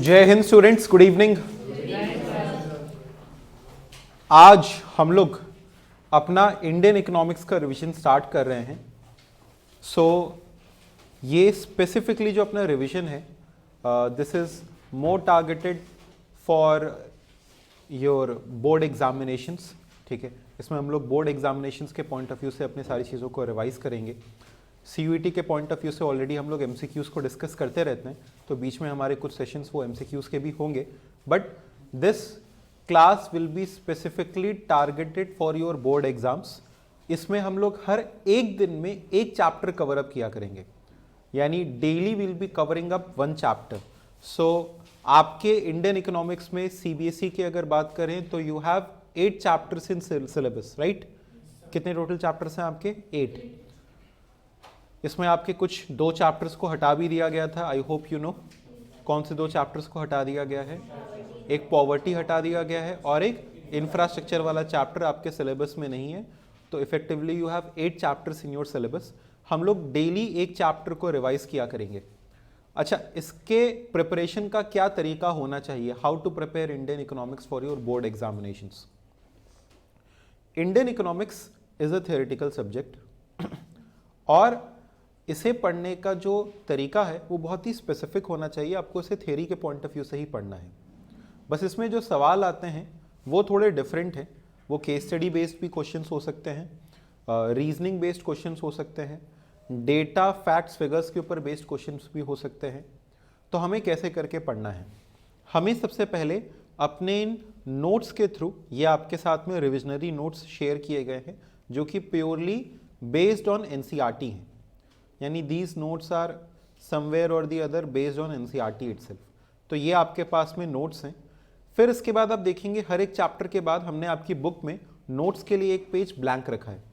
जय Hind students, good evening. आज हम लोग अपना इंडियन इकोनॉमिक्स का रिवीजन स्टार्ट कर रहे हैं। ये स्पेसिफिकली जो अपना रिवीजन है, this is more targeted for your board examinations. ठीक है, इसमें हम लोग बोर्ड एग्जामिनेशंस के पॉइंट ऑफ व्यू से अपनी सारी चीज़ों को रिवाइज करेंगे। CUET के पॉइंट ऑफ व्यू से ऑलरेडी हम लोग MCQs को डिस्कस करते रहते हैं, तो बीच में हमारे कुछ सेशंस वो MCQs के भी होंगे, but this class will be specifically targeted for your board exams. इसमें हम लोग हर एक दिन में एक चैप्टर कवर अप किया करेंगे, यानी daily will be covering up one chapter. आपके इंडियन इकोनॉमिक्स में CBSE की अगर बात करें तो you have 8 chapters in syllabus, right? कितने टोटल चैप्टर्स हैं आपके? 8। इसमें आपके कुछ 2 चैप्टर्स को हटा भी दिया गया था। आई होप यू नो कौन से 2 चैप्टर्स को हटा दिया गया है। एक पॉवर्टी हटा दिया गया है और एक इंफ्रास्ट्रक्चर वाला चैप्टर आपके सिलेबस में नहीं है। तो effectively you have 8 chapters in your syllabus. हम लोग डेली एक चैप्टर को रिवाइज किया करेंगे। अच्छा, इसके प्रिपरेशन का क्या तरीका होना चाहिए? How to prepare Indian economics for your board examinations. Indian economics is a theoretical subject और इसे पढ़ने का जो तरीका है वो बहुत ही स्पेसिफिक होना चाहिए। आपको इसे थ्योरी के पॉइंट ऑफ व्यू से ही पढ़ना है। बस इसमें जो सवाल आते हैं वो थोड़े डिफरेंट हैं। वो केस स्टडी बेस्ड भी क्वेश्चंस हो सकते हैं, रीजनिंग बेस्ड क्वेश्चंस हो सकते हैं, डेटा फैक्ट्स फिगर्स के ऊपर बेस्ड क्वेश्चंस भी हो सकते हैं। तो हमें कैसे करके पढ़ना है? हमें सबसे पहले अपने इन नोट्स के थ्रू, ये आपके साथ में रिविजनरी नोट्स शेयर किए गए हैं जो कि प्योरली बेस्ड ऑन NCERT हैं, यानी दीज नोट्स आर समवेयर और the other based on NCERT itself. तो ये आपके पास में नोट्स हैं। फिर इसके बाद आप देखेंगे हर एक चैप्टर के बाद हमने आपकी बुक में नोट्स के लिए एक पेज ब्लैंक रखा है।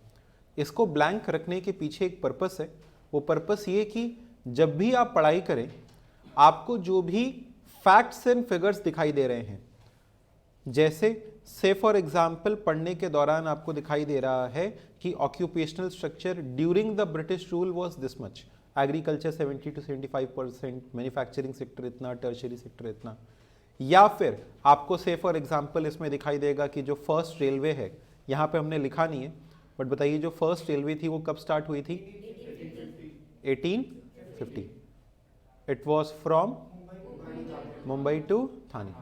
इसको ब्लैंक रखने के पीछे एक पर्पस है। वो पर्पस ये कि जब भी आप पढ़ाई करें, आपको जो भी फैक्ट्स एंड फिगर्स दिखाई दे रहे हैं, जैसे से फॉर एग्जाम्पल पढ़ने के दौरान आपको दिखाई दे रहा है कि occupational structure during the British rule was this much, agriculture 70 to 75%, manufacturing sector इतना, टर्शरी सेक्टर इतना। या फिर आपको से फॉर एग्जाम्पल इसमें दिखाई देगा कि जो फर्स्ट रेलवे है, यहाँ पे हमने लिखा नहीं है, बट बताइए जो फर्स्ट रेलवे थी वो कब स्टार्ट हुई थी? 1850। It was from Mumbai to Thane.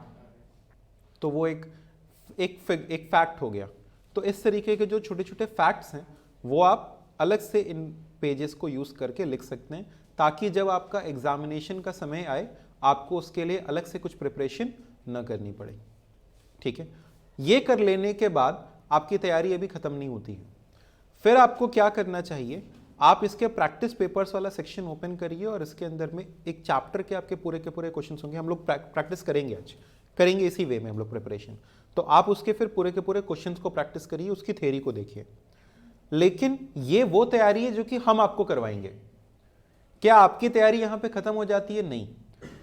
तो वो एक फैक्ट हो गया। तो इस तरीके के जो छोटे छोटे फैक्ट्स हैं वो आप अलग से इन पेजेस को यूज करके लिख सकते हैं, ताकि जब आपका एग्जामिनेशन का समय आए आपको उसके लिए अलग से कुछ प्रिपरेशन न करनी पड़े। ठीक है, ये कर लेने के बाद आपकी तैयारी अभी खत्म नहीं होती है। फिर आपको क्या करना चाहिए? आप इसके प्रैक्टिस पेपर्स वाला सेक्शन ओपन करिए और इसके अंदर में एक चैप्टर के आपके पूरे के पूरे क्वेश्चन होंगे। हम लोग प्रैक्टिस करेंगे, आज करेंगे इसी वे में हम लोग प्रिपरेशन। तो आप उसके फिर पूरे के पूरे क्वेश्चंस को प्रैक्टिस करिए, उसकी थ्योरी को देखिए। लेकिन ये वो तैयारी है जो कि हम आपको करवाएंगे। क्या आपकी तैयारी यहां पे खत्म हो जाती है? नहीं।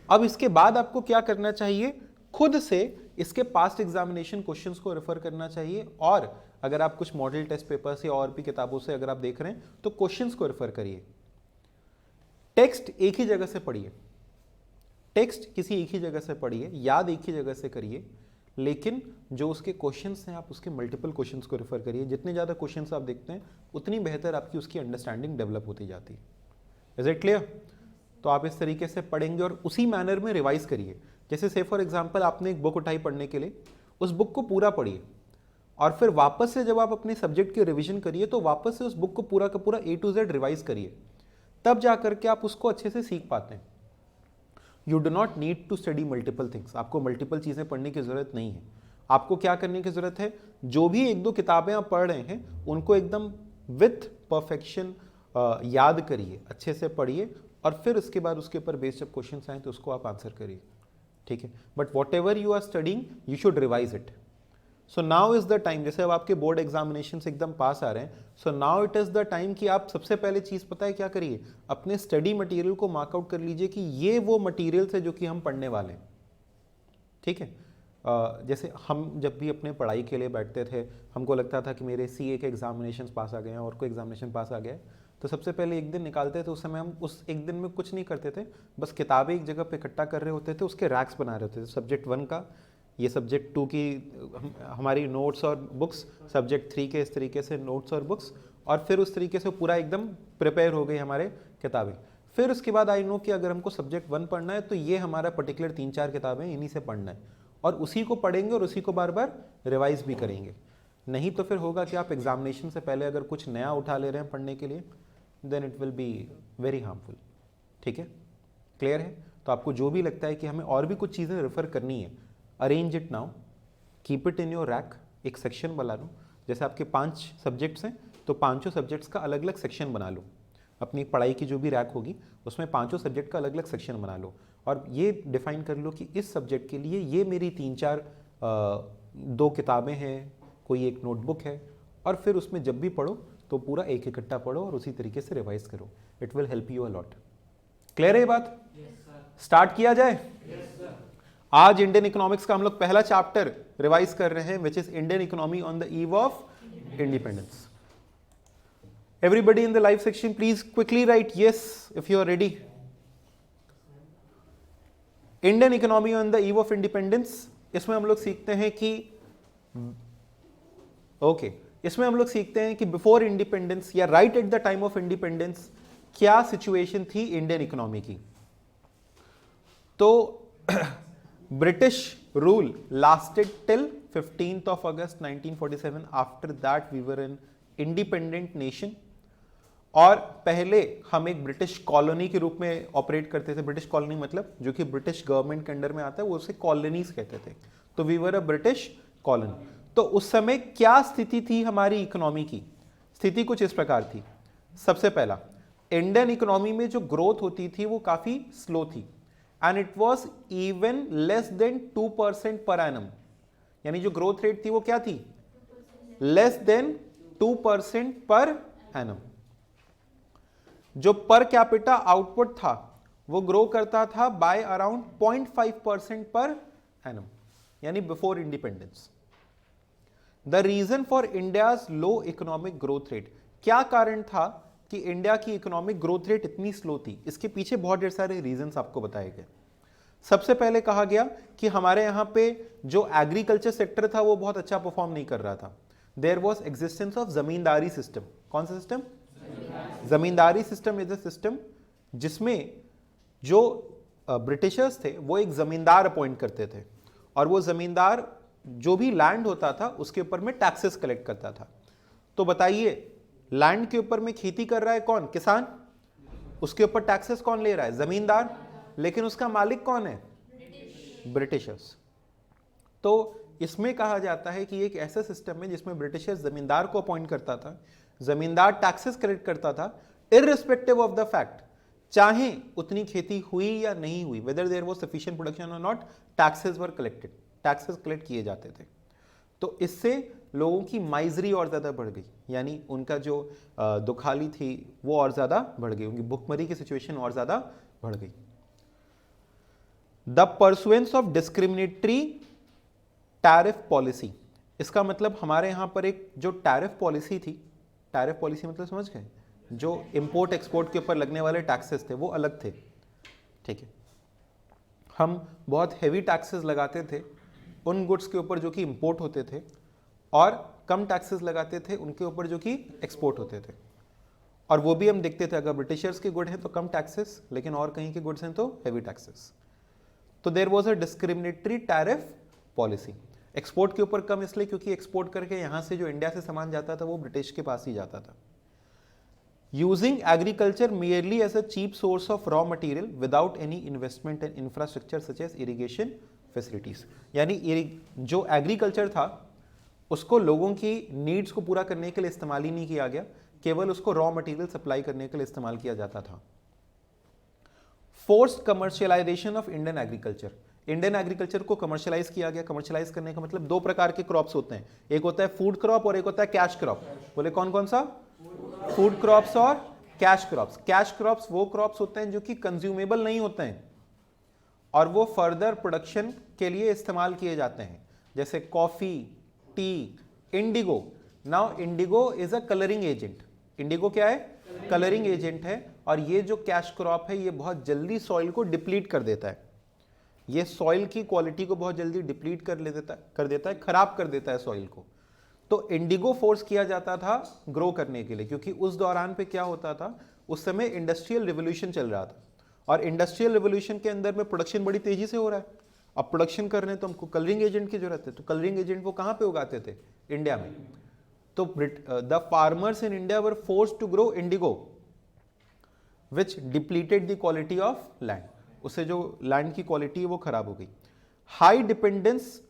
अब इसके बाद आपको क्या करना चाहिए? खुद से इसके पास्ट एग्जामिनेशन क्वेश्चंस को रेफर करना चाहिए, और अगर आप कुछ मॉडल टेस्ट पेपर से और भी किताबों से अगर आप देख रहे हैं तो क्वेश्चंस को रेफर करिए। टेक्स्ट एक ही जगह से पढ़िए, टेक्स्ट किसी एक ही जगह से पढ़िए, याद एक ही जगह से करिए, लेकिन जो उसके क्वेश्चंस हैं आप उसके मल्टीपल क्वेश्चंस को रेफर करिए। जितने ज़्यादा क्वेश्चंस आप देखते हैं उतनी बेहतर आपकी उसकी अंडरस्टैंडिंग डेवलप होती जाती है। Is it clear? तो आप इस तरीके से पढ़ेंगे और उसी मैनर में रिवाइज करिए। जैसे से फॉर एग्जाम्पल आपने एक बुक उठाई पढ़ने के लिए, उस बुक को पूरा पढ़िए और फिर वापस से जब आप अपने सब्जेक्ट की रिविजन करिए तो वापस से उस बुक को पूरा का पूरा A to Z रिवाइज करिए, तब जा करके आप उसको अच्छे से सीख पाते हैं। You do not need to study multiple things. आपको मल्टीपल चीज़ें पढ़ने की ज़रूरत नहीं है। आपको क्या करने की ज़रूरत है? जो भी 1-2 किताबें आप पढ़ रहे हैं उनको एकदम विथ परफेक्शन याद करिए, अच्छे से पढ़िए, और फिर उसके बाद उसके ऊपर बेस्ड जब क्वेश्चन आए तो उसको आप आंसर करिए। ठीक है, but whatever you are studying you should revise it. So now is the time, जैसे अब आपके बोर्ड एग्जामिनेशन एकदम पास आ रहे हैं, so now it is the time कि आप सबसे पहले चीज पता है क्या करिए? अपने स्टडी मटेरियल को मार्कआउट कर लीजिए कि ये वो मटेरियल्स है जो कि हम पढ़ने वाले हैं। ठीक है, जैसे हम जब भी अपने पढ़ाई के लिए बैठते थे, हमको लगता था कि मेरे CA के एग्जामिनेशन पास आ गए हैं और कोई एग्जामिनेशन पास आ गया है, तो सबसे पहले एक दिन निकालते थे। उस समय हम उस एक दिन में कुछ नहीं करते थे, बस किताबें एक जगह पे इकट्ठा कर रहे होते थे, उसके रैक्स बना रहे होते थे। सब्जेक्ट 1 का, ये सब्जेक्ट 2 की हमारी नोट्स और बुक्स, सब्जेक्ट 3 के इस तरीके से नोट्स और बुक्स, और फिर उस तरीके से पूरा एकदम प्रिपेयर हो गई हमारे किताबें। फिर उसके बाद आई नो कि अगर हमको सब्जेक्ट 1 पढ़ना है तो ये हमारा पर्टिकुलर 3-4 किताबें इन्हीं से पढ़ना है, और उसी को पढ़ेंगे और उसी को बार बार रिवाइज भी करेंगे। नहीं तो फिर होगा कि आप एग्जामिनेशन से पहले अगर कुछ नया उठा ले रहे हैं पढ़ने के लिए, then it will be very harmful. ठीक है, क्लियर है? तो आपको जो भी लगता है कि हमें और भी कुछ चीज़ें रेफर करनी है, arrange it now, keep it in your rack, एक सेक्शन बना लो। जैसे आपके 5 सब्जेक्ट्स हैं तो 5 सब्जेक्ट्स का अलग अलग सेक्शन बना लो। अपनी पढ़ाई की जो भी रैक होगी उसमें 5 सब्जेक्ट का अलग अलग सेक्शन बना लो, और ये डिफाइन कर लो कि इस सब्जेक्ट के लिए ये मेरी 3-4 2 किताबें हैं, कोई एक नोटबुक है, और फिर उसमें जब भी पढ़ो तो पूरा एक इकट्ठा पढ़ो और उसी तरीके से रिवाइज करो। It will help you a lot. Clear है ये बात? स्टार्ट किया जाए? आज इंडियन इकोनॉमिक्स का हम लोग पहला चैप्टर रिवाइज कर रहे हैं, which is Indian economy on the eve of independence. Everybody in the live section, please quickly write yes if you are ready. Indian economy on the eve of independence, इसमें हम लोग सीखते हैं कि इसमें हम लोग सीखते हैं कि बिफोर इंडिपेंडेंस या right at the time of independence क्या सिचुएशन थी इंडियन इकोनॉमी की। तो British rule lasted till 15th of August 1947. After that we were an independent nation, और पहले हम एक ब्रिटिश कॉलोनी के रूप में ऑपरेट करते थे। ब्रिटिश कॉलोनी मतलब जो कि ब्रिटिश गवर्नमेंट के अंडर में आता है, वो उसे कॉलोनीज कहते थे। तो we were a British colony. तो उस समय क्या स्थिति थी हमारी इकोनॉमी की? स्थिति कुछ इस प्रकार थी। सबसे पहला, इंडियन इकोनॉमी में जो ग्रोथ होती थी वो काफी स्लो थी, and it was even less than 2% पर एनम। यानी जो ग्रोथ रेट थी वो क्या थी? Less than 2% per annum. जो पर कैपिटा आउटपुट था वो ग्रो करता था बाय अराउंड 0.5% पर एनम, यानी before independence. The reason for India's low economic growth rate, क्या कारण था कि इंडिया की इकोनॉमिक ग्रोथ रेट इतनी स्लो थी? इसके पीछे बहुत ढेर सारे रीजंस आपको बताए गए। सबसे पहले कहा गया कि हमारे यहां पे जो एग्रीकल्चर सेक्टर था वो बहुत अच्छा परफॉर्म नहीं कर रहा था। There was existence of zamindari system. कौन सा system? Zamindari system is a system जिसमें जो ब्रिटिशर्स थे वो एक जमींदार अपॉइंट करते थे, और वो जमींदार जो भी लैंड होता था उसके ऊपर में टैक्सेस कलेक्ट करता था। तो बताइए, लैंड के ऊपर में खेती कर रहा है कौन? किसान। उसके ऊपर टैक्सेस कौन ले रहा है? जमींदार। लेकिन उसका मालिक कौन है? ब्रिटिशर्स। तो इसमें कहा जाता है कि एक ऐसा सिस्टम है जिसमें ब्रिटिशर्स जमींदार को अपॉइंट करता था, जमींदार टैक्सेस कलेक्ट करता था, इररिस्पेक्टिव ऑफ द फैक्ट, चाहे उतनी खेती हुई या नहीं हुई, whether there was sufficient production और not, taxes were collected, taxes collect किए जाते थे। तो इससे लोगों की माइजरी और ज्यादा बढ़ गई, यानी उनका जो दुखाली थी वो और ज्यादा बढ़ गई, उनकी भुखमरी की सिचुएशन और ज्यादा बढ़ गई। The pursuance of discriminatory tariff policy, इसका मतलब हमारे यहां पर एक जो टैरिफ पॉलिसी थी, टैरिफ पॉलिसी मतलब समझ गए, जो इंपोर्ट एक्सपोर्ट के ऊपर लगने वाले टैक्सेस थे वो अलग थे। ठीक है, हम बहुत हेवी टैक्सेस लगाते थे उन गुड्स के ऊपर जो कि इंपोर्ट होते थे, और कम टैक्सेस लगाते थे उनके ऊपर जो कि एक्सपोर्ट होते थे। और वो भी हम देखते थे, अगर ब्रिटिशर्स के गुड हैं तो कम टैक्सेस, लेकिन और कहीं के गुड्स हैं तो हेवी टैक्सेस। तो there was a discriminatory tariff policy. Export के ऊपर कम इसलिए क्योंकि एक्सपोर्ट करके यहां से जो इंडिया से सामान जाता था वो ब्रिटिश के पास ही जाता था। Using agriculture merely as a cheap source of raw material without any investment in infrastructure such as irrigation facilities, यानी जो एग्रीकल्चर था उसको लोगों की नीड्स को पूरा करने के लिए इस्तेमाल ही नहीं किया गया, केवल उसको रॉ मटेरियल सप्लाई करने के लिए इस्तेमाल किया जाता था। Forced commercialisation of Indian agriculture, Indian agriculture को कमर्शियलाइज किया गया। कमर्शियलाइज करने का मतलब 2 प्रकार के क्रॉप्स होते हैं, एक होता है फूड क्रॉप और एक होता है कैश क्रॉप। बोले कौन कौन सा? फूड क्रॉप्स और कैश क्रॉप्स। कैश क्रॉप्स वो क्रॉप्स होते हैं जो कि कंज्यूमेबल नहीं होते हैं और वो फर्दर प्रोडक्शन के लिए इस्तेमाल किए जाते हैं, जैसे coffee, T, Indigo. Now Indigo is a colouring agent. Indigo क्या है? कलरिंग एजेंट है, और ये जो कैश क्रॉप है ये बहुत जल्दी सॉइल को डिप्लीट कर देता है, ये सॉइल की क्वालिटी को बहुत जल्दी डिप्लीट कर देता है, खराब कर देता है सॉइल को। तो इंडिगो फोर्स किया जाता था ग्रो करने के लिए, क्योंकि उस दौरान पे क्या होता था, उस समय इंडस्ट्रियल रिवोल्यूशन चल रहा था, और इंडस्ट्रियल रिवोल्यूशन के अंदर में प्रोडक्शन बड़ी तेजी से हो रहा है। अब प्रोडक्शन करने तो हमको कलरिंग एजेंट की जरूरत है, तो कलरिंग एजेंट वो कहाँ पे उगाते थे, इंडिया में। तो the farmers in India were forced to grow indigo which depleted the quality of land, उससे जो लैंड की क्वालिटी है वो खराब हो गई। High dependence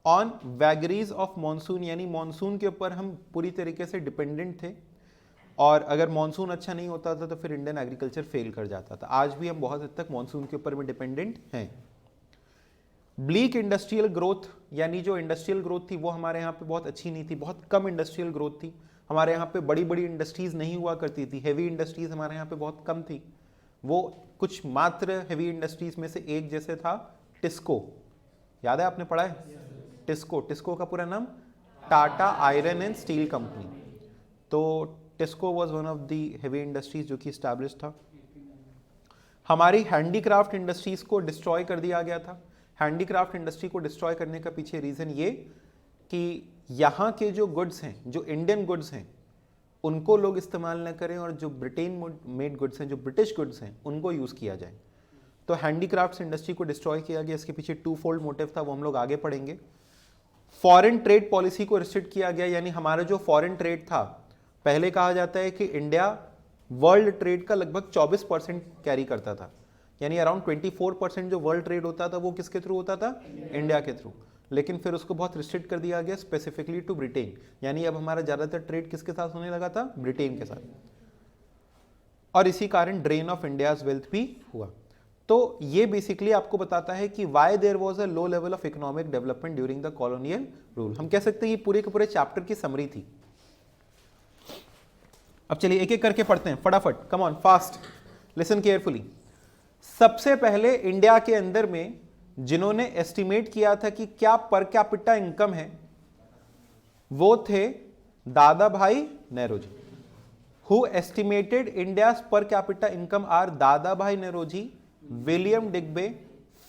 on vagaries of monsoon, यानी मॉनसून के ऊपर हम पूरी तरीके से डिपेंडेंट थे, और अगर मॉनसून अच्छा नहीं होता था तो फिर इंडियन एग्रीकल्चर फेल कर जाता था। आज भी हम बहुत हद तक मॉनसून के ऊपर में डिपेंडेंट हैं। ब्लीक इंडस्ट्रियल ग्रोथ, यानी जो इंडस्ट्रियल ग्रोथ थी वो हमारे यहाँ पे बहुत अच्छी नहीं थी, बहुत कम इंडस्ट्रियल ग्रोथ थी। हमारे यहाँ पे बड़ी बड़ी इंडस्ट्रीज नहीं हुआ करती थी, हेवी इंडस्ट्रीज हमारे यहाँ पे बहुत कम थी। वो कुछ मात्र हेवी इंडस्ट्रीज में से एक जैसे था टिस्को, याद है आपने पढ़ा है टिस्को, टिस्को का पूरा नाम Tata iron and steel company. तो TISCO was one of the heavy industries जो कि एस्टैब्लिश था। हमारी हैंडीक्राफ्ट इंडस्ट्रीज को डिस्ट्रॉय कर दिया गया था। हैंडीक्राफ्ट इंडस्ट्री को डिस्ट्रॉय करने का पीछे रीजन ये कि यहाँ के जो गुड्स हैं, जो इंडियन गुड्स हैं, उनको लोग इस्तेमाल न करें, और जो ब्रिटेन मेड गुड्स हैं, जो ब्रिटिश गुड्स हैं, उनको यूज किया जाए। तो हैंडीक्राफ्ट्स इंडस्ट्री को डिस्ट्रॉय किया गया। इसके पीछे टू फोल्ड मोटिव था, वो हम लोग आगे पढ़ेंगे। फॉरेन ट्रेड पॉलिसी को रिस्ट्रिक्ट किया गया, यानी हमारा जो फॉरेन ट्रेड था, पहले कहा जाता है कि इंडिया वर्ल्ड ट्रेड का लगभग 24% कैरी करता था, यानी अराउंड 24% जो वर्ल्ड ट्रेड होता था वो किसके थ्रू होता था, इंडिया के थ्रू। लेकिन फिर उसको बहुत रिस्ट्रिक्ट कर दिया गया, स्पेसिफिकली टू ब्रिटेन, यानी अब हमारा ज्यादातर ट्रेड किसके साथ होने लगा था, ब्रिटेन के साथ, और इसी कारण ड्रेन ऑफ इंडियाज वेल्थ भी हुआ। तो ये बेसिकली आपको बताता है कि why there was a low level of economic development during the colonial rule. हम कह सकते हैं ये पूरे के पूरे चैप्टर की समरी थी। अब चलिए एक एक करके पढ़ते हैं फटाफट, come on fast, listen carefully. सबसे पहले इंडिया के अंदर में जिन्होंने एस्टिमेट किया था कि क्या पर कैपिटा इनकम है, वो थे Dadabhai Naoroji. Who estimated India's per capita income are Dadabhai Naoroji, William Digby,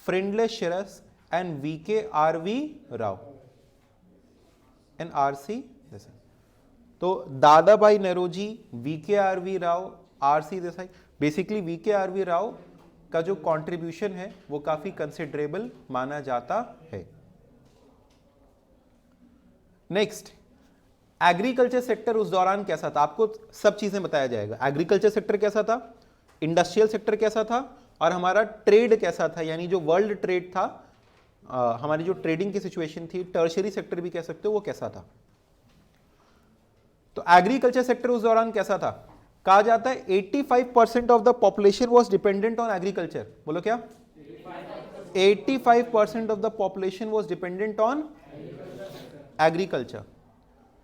Findlay Shirras and VKRV Rao and RC Desai. तो Dadabhai Naoroji, VKRV Rao, RC Desai. Basically VKRV Rao का जो कंट्रीब्यूशन है वो काफी कंसिडरेबल माना जाता है। नेक्स्ट, एग्रीकल्चर सेक्टर उस दौरान कैसा था, आपको सब चीजें बताया जाएगा। एग्रीकल्चर सेक्टर कैसा था, इंडस्ट्रियल सेक्टर कैसा था, और हमारा ट्रेड कैसा था, यानी जो वर्ल्ड ट्रेड था, हमारी जो ट्रेडिंग की सिचुएशन थी, टर्शियरी सेक्टर भी कह सकते हो, वो कैसा था। तो एग्रीकल्चर सेक्टर उस दौरान कैसा था, कहा जाता है 85% of the population was dependent on agriculture. बोलो क्या, 85% of the population was dependent on agriculture.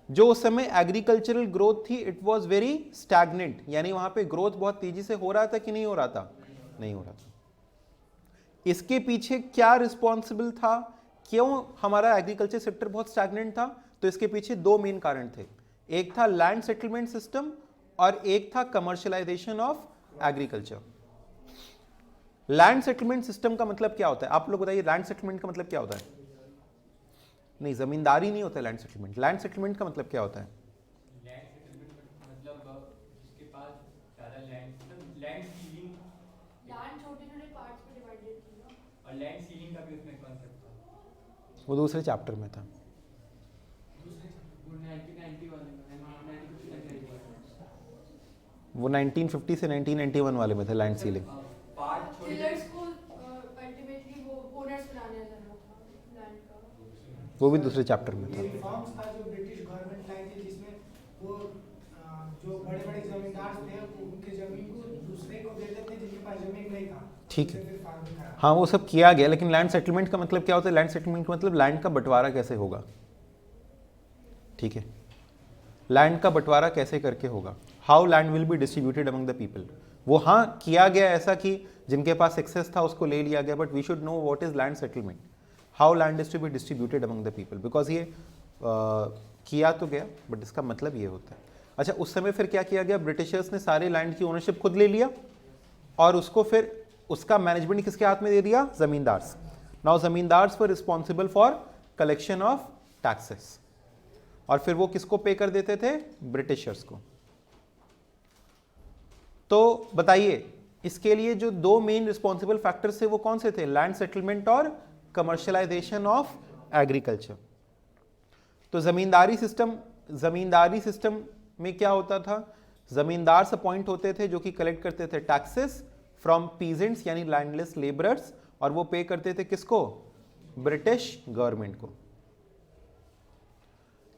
जो उस समय एग्रीकल्चरल ग्रोथ थी, इट वाज वेरी स्टैग्नेंट, यानी वहां पे ग्रोथ बहुत तेजी से हो रहा था कि नहीं हो रहा था, नहीं हो रहा था। इसके पीछे क्या रिस्पॉन्सिबल था, क्यों हमारा एग्रीकल्चर सेक्टर बहुत स्टैग्नेंट था, तो इसके पीछे दो मेन कारण थे। एक था लैंड सेटलमेंट सिस्टम और एक था commercialisation of agriculture. Land settlement system का मतलब क्या होता है, आप लोग बताइए, लैंड सेटलमेंट का मतलब क्या होता है। नहीं, जमींदारी नहीं होता लैंड सेटलमेंट। लैंड सेटलमेंट का मतलब क्या होता है, लैंड सेटलमेंट मतलब जिसके पास ज्यादा लैंड सीलिंग, लैंड छोटे-छोटे पार्ट्स में डिवाइडेड थी ना, और लैंड सीलिंग का भी उसमें कॉन्सेप्ट था। वो दूसरे चैप्टर में था। वो 1950 से 1991 वाले में थे लैंड सीलिंग। पार्ट छोटे टिलर्स को अल्टीमेटली वो ओनर्स बनाने लगा था लैंड का। वो भी दूसरे चैप्टर में था। ये रिफॉर्म्स था जो ब्रिटिश गवर्नमेंट लाई थी, जिसमें वो जो बड़े बड़े जमींदार थे वो उनके जमीन को दूसरे को देते थे जिनके पास जमीन नहीं था। ठीक है, हाँ वो सब किया गया, लेकिन लैंड सेटलमेंट का मतलब क्या होता है, लैंड सेटलमेंट का मतलब लैंड का बंटवारा कैसे होगा। ठीक है, लैंड का बंटवारा कैसे करके होगा, how land will be distributed among the people. वो हाँ किया गया ऐसा कि जिनके पास एक्सेस था उसको ले लिया गया, but we should know what is land settlement, how land is to be distributed among the people, because ये किया तो गया बट इसका मतलब ये होता है। अच्छा, उस समय फिर क्या किया गया, ब्रिटिशर्स ने सारे लैंड की ओनरशिप खुद ले लिया और उसको फिर उसका मैनेजमेंट किसके हाथ में दे दिया, zamindars. Now zamindars were responsible for collection of taxes, और फिर वो किसको पे कर देते थे, ब्रिटिशर्स को। तो बताइए इसके लिए जो दो मेन रिस्पॉन्सिबल फैक्टर्स थे वो कौन से थे, लैंड सेटलमेंट और कमर्शियलाइजेशन ऑफ एग्रीकल्चर। तो जमींदारी सिस्टम में क्या होता था, जमींदार अपॉइंट होते थे जो कि कलेक्ट करते थे टैक्सेस फ्रॉम पीजेंट्स यानी लैंडलेस लेबरर्स, और वो पे करते थे किसको, ब्रिटिश गवर्नमेंट को।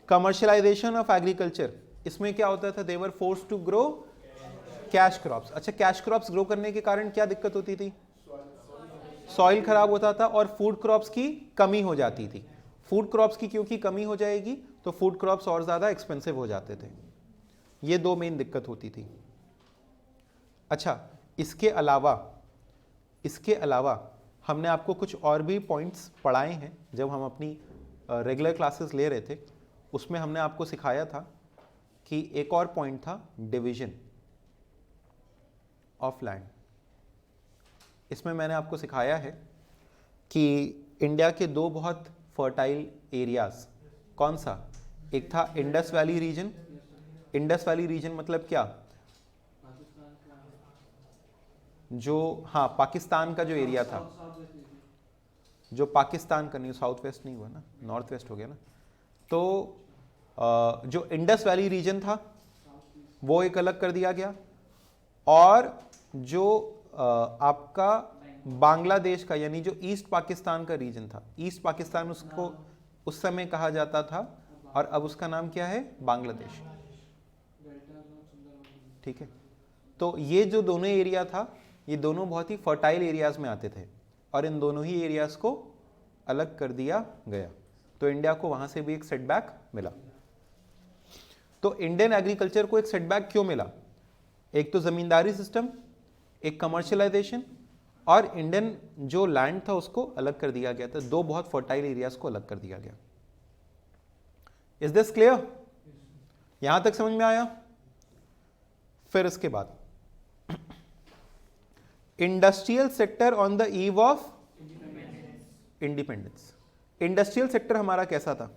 कमर्शियलाइजेशन ऑफ एग्रीकल्चर, इसमें क्या होता था, they were forced to grow cash crops. अच्छा, कैश क्रॉप्स ग्रो करने के कारण क्या दिक्कत होती थी, सॉइल खराब होता था और फूड क्रॉप्स की कमी हो जाती थी। फूड क्रॉप्स की क्योंकि कमी हो जाएगी तो फूड क्रॉप्स और ज्यादा एक्सपेंसिव हो जाते थे। ये दो मेन दिक्कत होती थी। अच्छा, इसके अलावा हमने आपको कुछ और भी पॉइंट्स पढ़ाए हैं जब हम अपनी रेगुलर क्लासेस ले रहे थे। उसमें हमने आपको सिखाया था कि एक और पॉइंट था डिवीजन ऑफ लैंड। इसमें मैंने आपको सिखाया है कि इंडिया के दो बहुत फर्टाइल एरियाज, कौन सा, एक था Indus valley region. Indus valley region मतलब क्या, जो हाँ पाकिस्तान का जो एरिया था, जो पाकिस्तान का नहीं, साउथ वेस्ट नहीं हुआ ना, नॉर्थ वेस्ट हो गया ना। तो जो इंडस वैली रीजन था वो एक अलग कर दिया गया, और जो आपका बांग्लादेश का यानी जो ईस्ट पाकिस्तान का रीजन था, ईस्ट पाकिस्तान उसको उस समय कहा जाता था और अब उसका नाम क्या है, बांग्लादेश। ठीक है, तो ये जो दोनों एरिया था ये दोनों बहुत ही फर्टाइल एरियाज में आते थे और इन दोनों ही एरियाज को अलग कर दिया गया। तो इंडिया को वहां से भी एक सेटबैक मिला। तो इंडियन एग्रीकल्चर को एक सेटबैक क्यों मिला, एक तो जमींदारी सिस्टम, एक कमर्शियलाइजेशन, और इंडियन जो लैंड था उसको अलग कर दिया गया था। दो बहुत फर्टाइल एरियाज को अलग कर दिया गया। इज दिस क्लियर, यहां तक समझ में आया। फिर इसके बाद industrial sector on the eve of independence. Industrial sector हमारा कैसा था,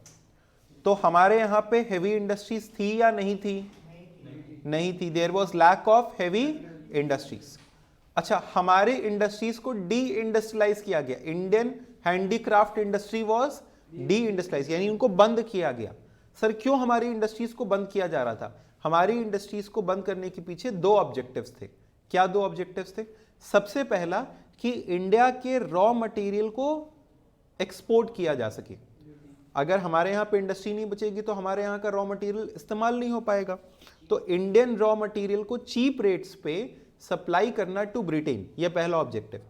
तो हमारे यहां पे हेवी इंडस्ट्रीज थी या नहीं थी, नहीं थी। There was lack of heavy industries. अच्छा, हमारे इंडस्ट्रीज को डी इंडस्ट्रियलाइज किया गया। Indian handicraft industry was deindustrialise, यानी उनको बंद किया गया। सर क्यों हमारी इंडस्ट्रीज को बंद किया जा रहा था, हमारी इंडस्ट्रीज को बंद करने के पीछे दो ऑब्जेक्टिव्स थे। क्या दो ऑब्जेक्टिव्स थे, सबसे पहला कि इंडिया के रॉ मटेरियल को एक्सपोर्ट किया जा सके। अगर हमारे यहाँ पे इंडस्ट्री नहीं बचेगी तो हमारे यहाँ का रॉ मटेरियल इस्तेमाल नहीं हो पाएगा। तो इंडियन रॉ मटेरियल को चीप रेट्स पे सप्लाई करना टू ब्रिटेन, ये पहला ऑब्जेक्टिव।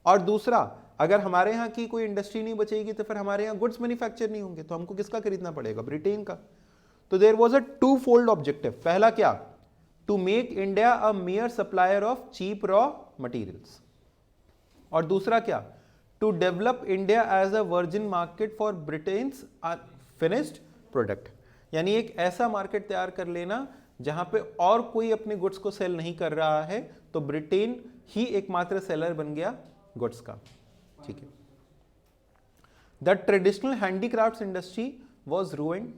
और दूसरा, अगर हमारे यहाँ की कोई इंडस्ट्री नहीं बचेगी तो फिर हमारे यहाँ गुड्स मैन्युफैक्चर नहीं होंगे, तो हमको किसका खरीदना पड़ेगा, ब्रिटेन का। तो there was a twofold objective. पहला क्या, to make India a major supplier of cheap raw materials, और दूसरा क्या, to develop India as a virgin market for Britain's finished product, यानी एक ऐसा मार्केट तैयार कर लेना जहां पे और कोई अपने गुड्स को सेल नहीं कर रहा है, तो ब्रिटेन ही एकमात्र सेलर बन गया गुड्स का। ठीक है, the traditional handicrafts industry was ruined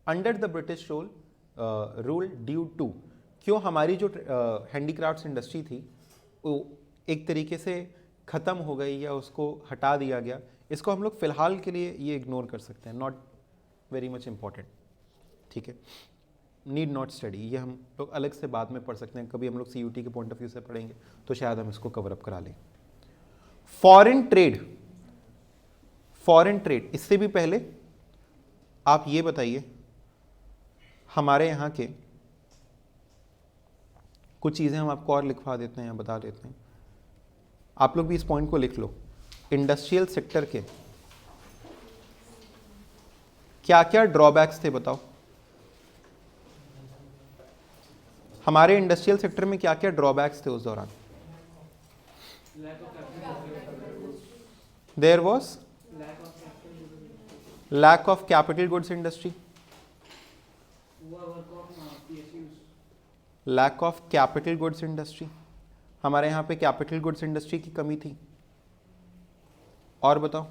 under the British rule due to, क्यों हमारी जो हैंडीक्राफ्ट्स इंडस्ट्री थी वो एक तरीके से खत्म हो गई या उसको हटा दिया गया। इसको हम लोग फिलहाल के लिए ये इग्नोर कर सकते हैं, नॉट वेरी मच इंपॉर्टेंट। ठीक है, नीड नॉट स्टडी, ये हम लोग अलग से बाद में पढ़ सकते हैं। कभी हम लोग सीयूटी के पॉइंट ऑफ व्यू से पढ़ेंगे तो शायद हम इसको कवर अप करा लें। फॉरेन ट्रेड, इससे भी पहले आप ये बताइए, हमारे यहाँ के कुछ चीज़ें हम आपको और लिखवा देते हैं या बता देते हैं, आप लोग भी इस पॉइंट को लिख लो। इंडस्ट्रियल सेक्टर के क्या क्या ड्रॉबैक्स थे बताओ, हमारे इंडस्ट्रियल सेक्टर में क्या क्या ड्रॉबैक्स थे उस दौरान। There was lack of capital goods industry, lack of capital goods industry, हमारे यहाँ पे कैपिटल गुड्स इंडस्ट्री की कमी थी। और बताओ।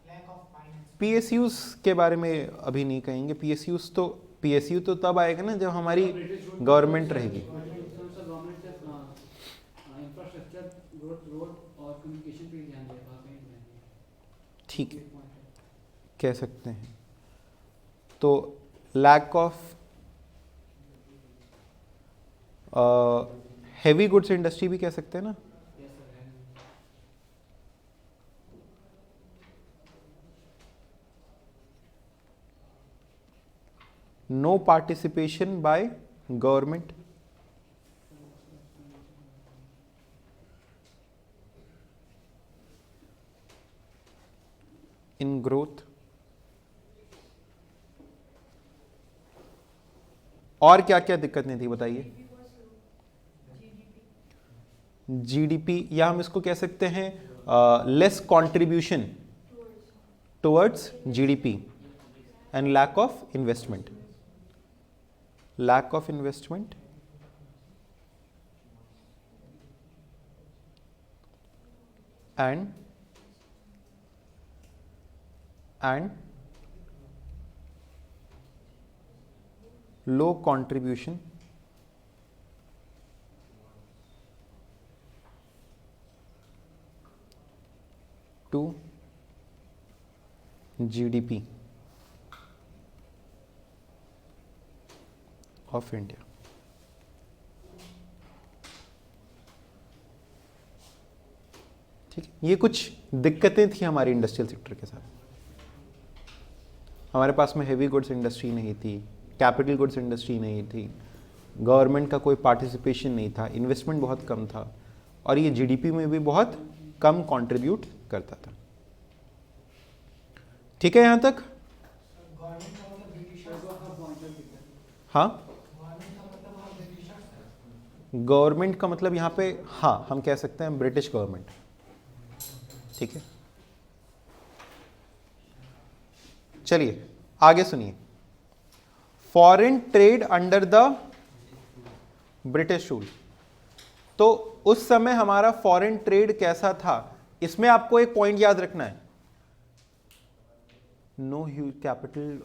Lack of finance. पीएसयूज के बारे में अभी नहीं कहेंगे। पीएसयू तो तब आएगा ना जब हमारी गवर्नमेंट रहेगी। इंफ्रास्ट्रक्चर रोड और कम्युनिकेशन पे ध्यान दिया था। ठीक है, कह सकते हैं। तो lack of heavy goods industry भी कह सकते हैं ना। No participation by government, in growth. और क्या क्या दिक्कत नहीं थी बताइए। जीडीपी, या हम इसको कह सकते हैं less contribution towards GDP and lack of investment. Lack of investment and low contribution to GDP of India। ठीक है, ये कुछ दिक्कतें थी हमारी इंडस्ट्रियल सेक्टर के साथ। हमारे पास में हेवी गुड्स इंडस्ट्री नहीं थी, कैपिटल गुड्स इंडस्ट्री नहीं थी, गवर्नमेंट का कोई पार्टिसिपेशन नहीं था, इन्वेस्टमेंट बहुत कम था, और ये जीडीपी में भी बहुत कम कंट्रीब्यूट करता था। ठीक है, यहां तक। गवर्नमेंट का मतलब ब्रिटिशर्स। हाँ, गवर्नमेंट का मतलब वहाँ ब्रिटिशर्स। गवर्नमेंट का मतलब यहाँ पे, हाँ, हम कह सकते हैं ब्रिटिश गवर्नमेंट। ठीक है, चलिए आगे सुनिए। Foreign trade under the British rule. तो उस समय हमारा फॉरेन ट्रेड कैसा था, इसमें आपको एक पॉइंट याद रखना है। No huge capital,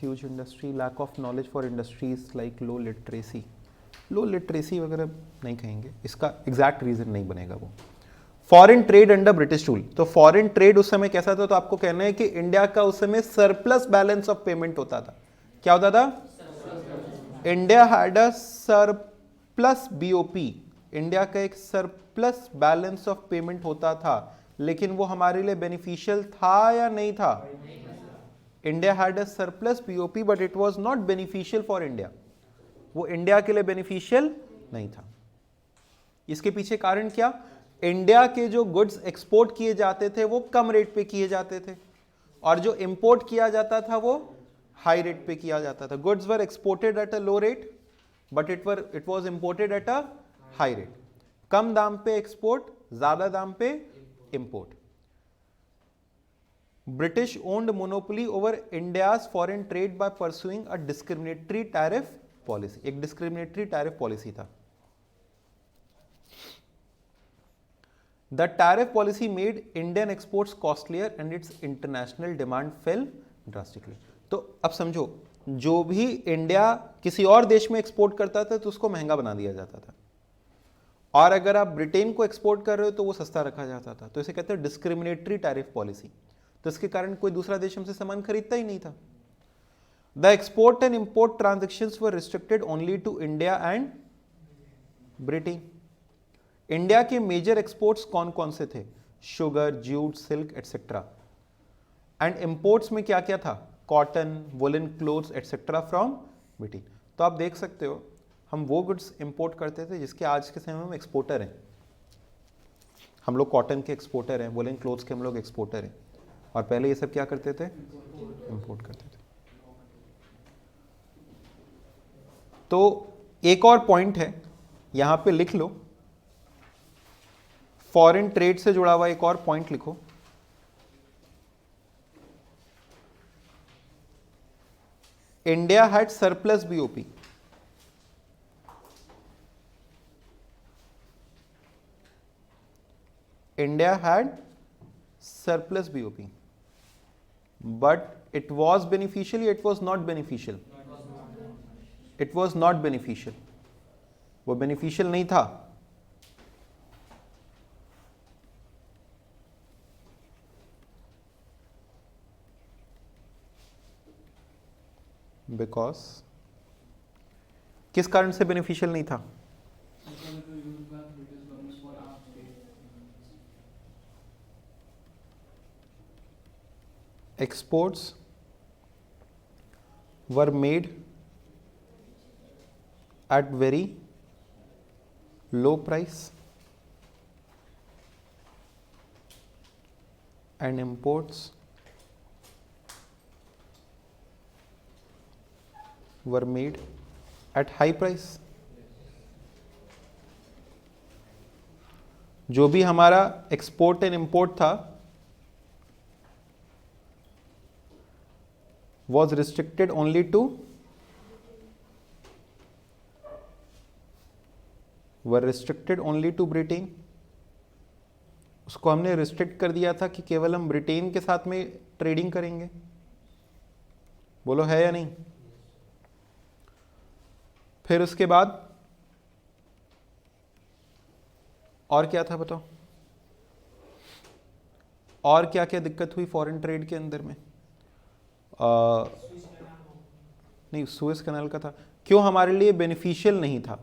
huge industry, lack of knowledge for industries like low literacy. Low literacy वगैरह नहीं कहेंगे, इसका एग्जैक्ट रीजन नहीं बनेगा वो। Foreign trade under British rule, तो फॉरेन ट्रेड उस समय कैसा था, तो आपको कहना है कि इंडिया का उस समय सरप्लस बैलेंस ऑफ पेमेंट होता था। क्या होता था? India had a surplus BOP, India का एक सरप्लस बैलेंस ऑफ पेमेंट होता था, लेकिन वो हमारे लिए बेनिफिशियल था या नहीं था? India had a surplus BOP but it was not beneficial for India, वो इंडिया के लिए बेनिफिशियल नहीं था। इसके पीछे कारण क्या? इंडिया के जो गुड्स एक्सपोर्ट किए जाते थे वो कम रेट पे किए जाते थे, और जो इंपोर्ट किया जाता था वो हाई रेट पे किया जाता था। Goods were exported at a low rate but it was imported at a high rate. कम दाम पे एक्सपोर्ट, ज्यादा दाम पे import. British owned monopoly over India's foreign trade by pursuing a discriminatory tariff policy. एक डिस्क्रिमिनेटरी टैरिफ पॉलिसी था। The tariff policy made Indian exports costlier and its international demand fell drastically। तो अब समझो, जो भी इंडिया किसी और देश में एक्सपोर्ट करता था तो उसको महंगा बना दिया जाता था, और अगर आप ब्रिटेन को एक्सपोर्ट कर रहे हो तो वो सस्ता रखा जाता था। तो इसे कहते हैं डिस्क्रिमिनेटरी टैरिफ पॉलिसी। तो इसके कारण कोई दूसरा देश हमसे सामान खरीदता ही नहीं था। The export and import transactions were restricted only to India and Britain. India के मेजर एक्सपोर्ट्स कौन कौन से थे? Sugar, jute, silk etcetera. And imports में क्या क्या था? Cotton, woollen clothes etcetera from Britain. तो आप देख सकते हो, हम वो गुड्स इंपोर्ट करते थे जिसके आज के समय में हम एक्सपोर्टर हैं। हम लोग कॉटन के एक्सपोर्टर हैं, वुलन क्लोथ्स के हम लोग एक्सपोर्टर हैं, और पहले ये सब क्या करते थे? इंपोर्ट करते थे। तो एक और पॉइंट है, यहां पे लिख लो, फॉरेन ट्रेड से जुड़ा हुआ एक और पॉइंट लिखो। India had surplus BOP. India had surplus BOP. But it was beneficial, it was not beneficial. It was not beneficial. वो beneficial नहीं था. Because किस कारण से beneficial नहीं था? Exports were made at very low price and imports were made at high price. जो भी हमारा एक्सपोर्ट एंड इंपोर्ट था was restricted only to Britain. उसको हमने रिस्ट्रिक्ट कर दिया था कि केवल हम ब्रिटेन के साथ में ट्रेडिंग करेंगे. बोलो है या नहीं? फिर उसके बाद और क्या था बताओ? और क्या क्या दिक्कत हुई फॉरेन ट्रेड के अंदर में? नहीं, सुएज कनाल का था. क्यों हमारे लिए बेनिफिशियल नहीं था?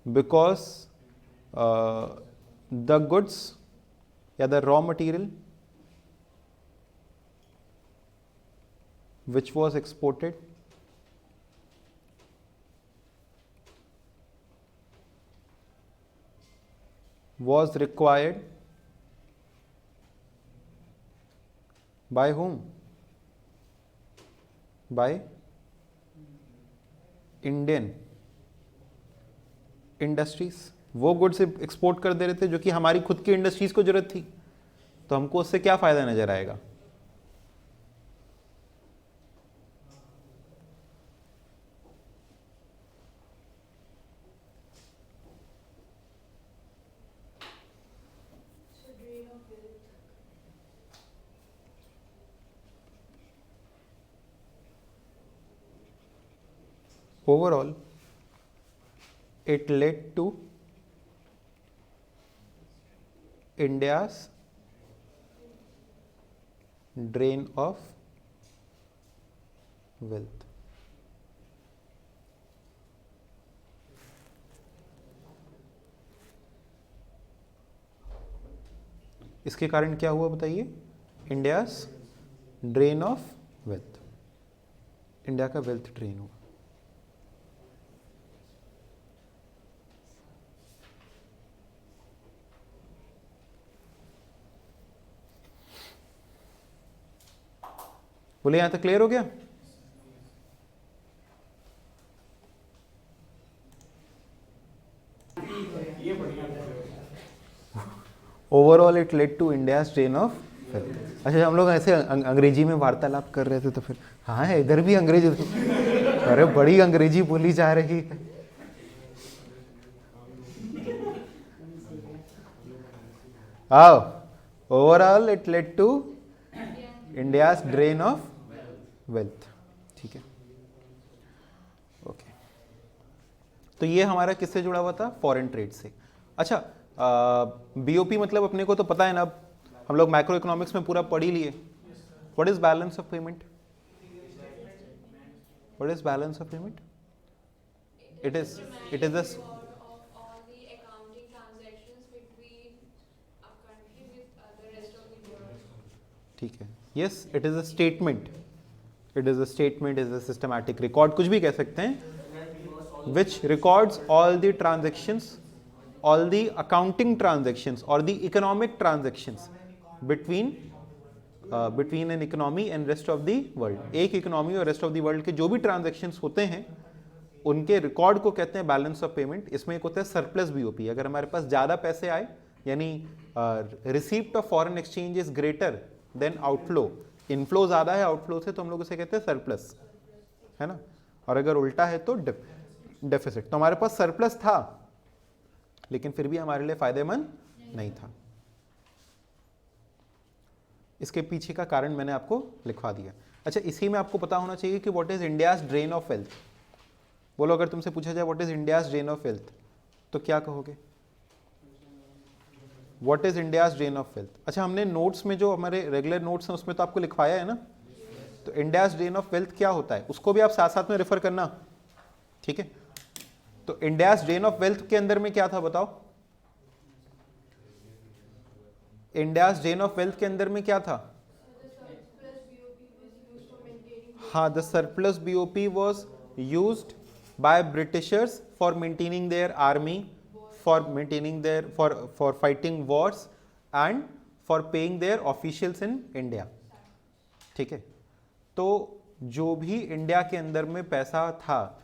बिकॉज द गुड्स या the raw material which was exported was required by whom? By Indian industries. वो गुड्स एक्सपोर्ट कर दे रहे थे जो कि हमारी खुद की इंडस्ट्रीज को जरूरत थी. तो हमको उससे क्या फायदा नजर आएगा? Overall, it led to India's drain of wealth. इसके कारण क्या हुआ बताइए? India's drain of wealth. India का वेल्थ ड्रेन हुआ. बोले यहां तक क्लियर हो गया? Overall it led to India's drain of wealth. अच्छा, हम लोग ऐसे अंग्रेजी में वार्तालाप कर रहे थे तो फिर हाँ है इधर भी अंग्रेजी. अरे बड़ी अंग्रेजी बोली जा रही है. आओ, overall it led to India's drain of wealth. ठीक है, ओके. तो ये हमारा किससे जुड़ा हुआ था? फॉरेन ट्रेड से. अच्छा, बीओपी मतलब अपने को तो पता है ना, हम लोग मैक्रो इकोनॉमिक्स में पूरा पढ़ ही लिए. What is balance of payment? What is balance of payment? It is the ठीक है. Yes, it is a statement. It is a statement, is a systematic record. कुछ भी कह सकते हैं. Which records all the transactions, all the accounting transactions or the economic transactions between an economy and rest of the world. एक economy और rest of the world के जो भी ट्रांजेक्शन्स होते हैं उनके रिकॉर्ड को कहते हैं बैलेंस ऑफ पेमेंट. इसमें एक होता है सरप्लस बीओपी. अगर हमारे पास ज़्यादा पैसे आए, यानी receipt of foreign exchange is greater than outflow, inflow ज़्यादा है आउटफ्लो से तो हम लोग उसे कहते हैं सरप्लस, है ना, और अगर उल्टा है तो डेफिसिट। तो हमारे पास सरप्लस था लेकिन फिर भी हमारे लिए फायदेमंद नहीं था। इसके पीछे का कारण मैंने आपको लिखवा दिया। अच्छा, इसी में आपको पता होना चाहिए कि what is India's drain of wealth. बोलो, अगर तुमसे पूछा जाए what is India's drain of wealth तो क्या कहोगे? What is India's drain of wealth. अच्छा, हमने नोट्स में जो हमारे रेगुलर नोट्स हैं उसमें तो आपको लिखवाया है ना, तो इंडियाज ड्रेन ऑफ वेल्थ क्या होता है उसको भी आप साथ साथ में रेफर करना, ठीक है। तो इंडियाज ड्रेन ऑफ वेल्थ के अंदर में क्या था बताओ? इंडियाज ड्रेन ऑफ वेल्थ के अंदर में क्या था? हाँ, the surplus BOP was used by Britishers for maintaining their army, for maintaining their for fighting wars and for paying their officials in India, ठीक है। तो जो भी इंडिया के अंदर में पैसा था,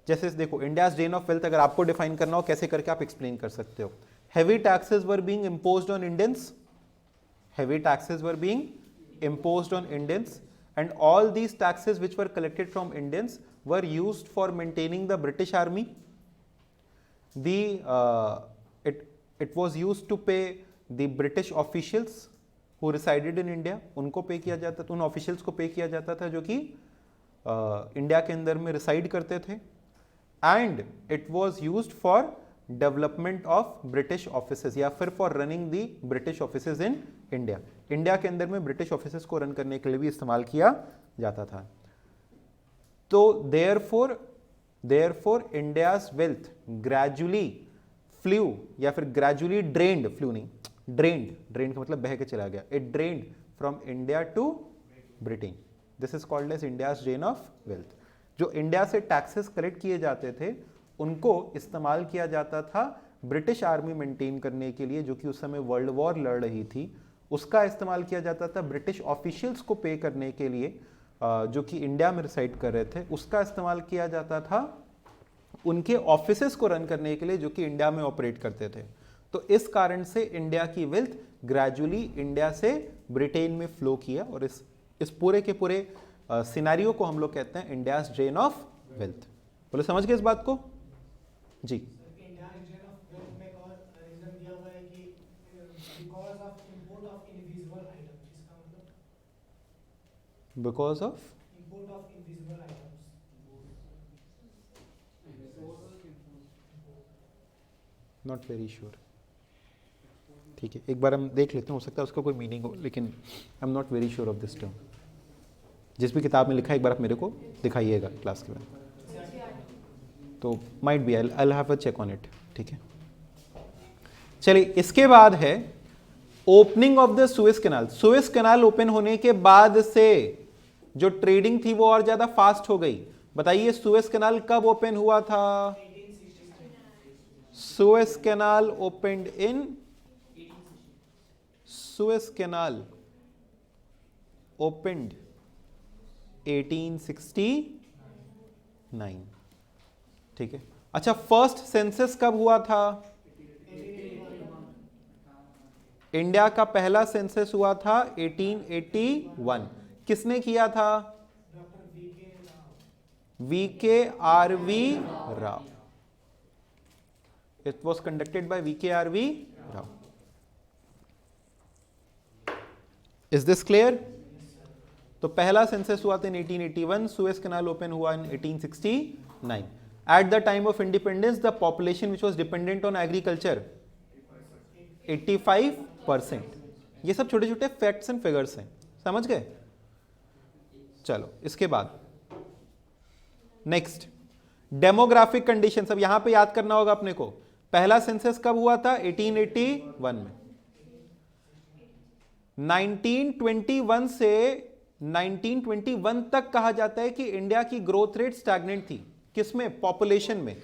जैसे देखो इंडियाज ड्रेन ऑफ वेल्थ अगर आपको डिफाइन करना हो कैसे करके आप एक्सप्लेन कर सकते हो। Heavy taxes were being imposed on Indians, heavy taxes were being imposed on Indians, and all these taxes which were collected from Indians were used for maintaining the British army. It was used to pay the British officials who resided in India. उनको पे किया जाता था, उन officials को पे किया जाता था जो कि इंडिया के अंदर में reside करते थे, and it was used for development of British offices या फिर for running the British offices in India. India के अंदर में ब्रिटिश ऑफिसेज को रन करने के लिए भी इस्तेमाल किया जाता था। तो therefore India's wealth gradually flew या फिर ग्रेजुअली ड्रेन्ड, फ्लू नहीं, ड्रेन्ड का मतलब बह के चला गया, it drained from India to Britain. This is called as India's drain of wealth. जो इंडिया से टैक्सेस कलेक्ट किए जाते थे उनको इस्तेमाल किया जाता था ब्रिटिश आर्मी मेंटेन करने के लिए, जो कि उस समय वर्ल्ड वॉर लड़ रही थी। उसका इस्तेमाल किया जाता था ब्रिटिश ऑफिशियल्स को पे करने के लिए जो कि इंडिया में रिसाइड कर रहे थे। उसका इस्तेमाल किया जाता था उनके ऑफिसेस को रन करने के लिए जो कि इंडिया में ऑपरेट करते थे। तो इस कारण से इंडिया की वेल्थ ग्रेजुअली इंडिया से ब्रिटेन में फ्लो किया, और इस पूरे के पूरे सिनेरियो को हम लोग कहते हैं इंडियाज ड्रेन ऑफ वेल्थ। बोले समझ गए इस बात को जी? इंडियाज ड्रेन ऑफ वेल्थ में एक और रीजन दिया हुआ है कि because of import of invisible items. इसका मतलब because of import of invisible items. Not very sure, ठीक है, एक बार हम देख लेते हैं, हो सकता है उसका कोई मीनिंग हो, लेकिन I am not very sure of this term. जिस भी किताब में लिखा है एक बार आप मेरे को दिखाइएगा क्लास के बाद, तो might be I have a check on it, ठीक है। चलिए, इसके बाद है opening of the Suez canal. Suez canal open होने के बाद से जो ट्रेडिंग थी वो और ज्यादा फास्ट हो गई। बताइए सुएज कैनाल कब ओपन हुआ था? सुएज कैनाल ओपनड इन सुएज कैनाल ओपनड 1869, ठीक है। अच्छा, फर्स्ट सेंसस कब हुआ था? इंडिया का पहला सेंसस हुआ था 1881। किसने किया था? VKRV Rao. It was conducted by VKRV Rao. Is this clear? तो पहला सेंसस हुआ था इन 1881, सुएज कैनाल ओपन हुआ इन 1869। At the time of independence, the population which was dependent on agriculture 85%। ये सब छोटे छोटे फैक्ट्स एंड फिगर्स हैं, समझ गए? चलो, इसके बाद नेक्स्ट डेमोग्राफिक कंडीशन। सब यहां पे याद करना होगा अपने को। पहला सेंसस कब हुआ था? 1881 में। 1921 से 1921 तक कहा जाता है कि इंडिया की ग्रोथ रेट स्टैग्नेंट थी। किसमें? पॉपुलेशन में।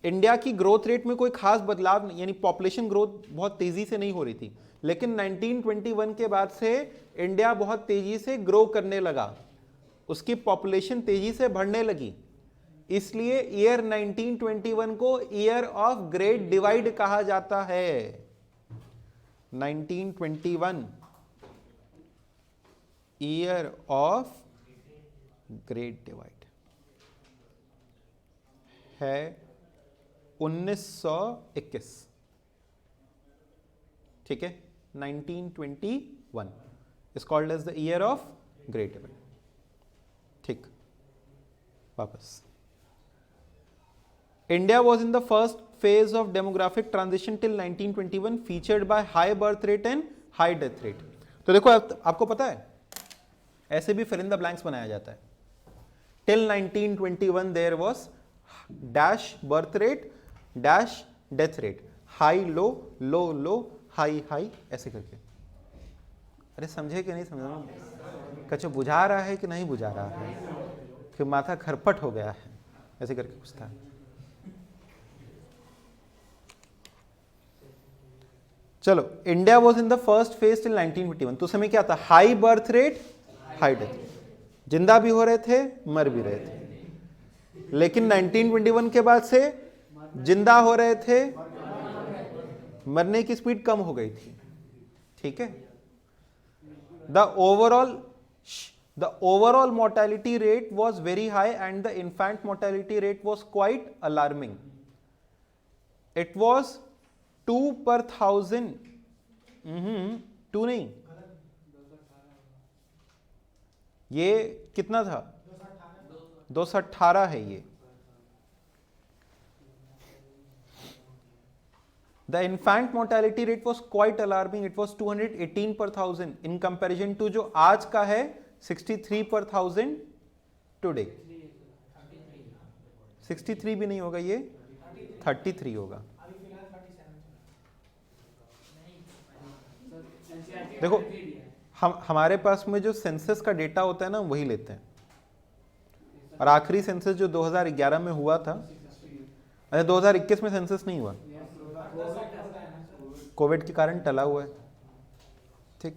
इंडिया की ग्रोथ रेट में कोई खास बदलाव नहीं, यानी पॉपुलेशन ग्रोथ बहुत तेजी से नहीं हो रही थी। लेकिन 1921 के बाद से इंडिया बहुत तेजी से ग्रो करने लगा, उसकी पॉपुलेशन तेजी से बढ़ने लगी। इसलिए ईयर 1921 को ईयर ऑफ ग्रेट डिवाइड कहा जाता है। 1921 ईयर ऑफ ग्रेट डिवाइड है 1921, ठीक है, 1921 is called as the year of great divide. ठीक, वापस India was in the first phase of demographic transition till 1921 featured by high birth rate and high death rate। तो देखो आपको पता है ऐसे भी fill in the blanks बनाया जाता है। till 1921 there was dash birth rate dash death rate, high low low low high high ऐसे करके। अरे समझे कि नहीं समझे? कच्चो बुझा रहा है कि नहीं बुझा रहा है कि माथा खरपट हो गया है, ऐसे करके कुछ था। चलो, India was in the first phase till 1951। तो समय क्या था? High birth rate high death, जिंदा भी हो रहे थे मर भी रहे थे। लेकिन 1921 के बाद से जिंदा हो रहे थे, मरने की स्पीड कम हो गई थी, ठीक है। The overall mortality rate was very high and the infant mortality rate was quite alarming. It was 2 per 1000, 2 नहीं, ये कितना था? 218 है ये। The infant mortality rate was quite alarming. It was 218 per 1000 in comparison to जो आज का है 63 per 1000 today। 63 भी नहीं होगा, ये 33 होगा। देखो हमारे पास में जो सेंसस का डेटा होता है ना, वही लेते हैं। और आखिरी सेंसस जो 2011 में हुआ था, अरे 2021 में सेंसस नहीं हुआ, कोविड के कारण टला हुआ है, ठीक।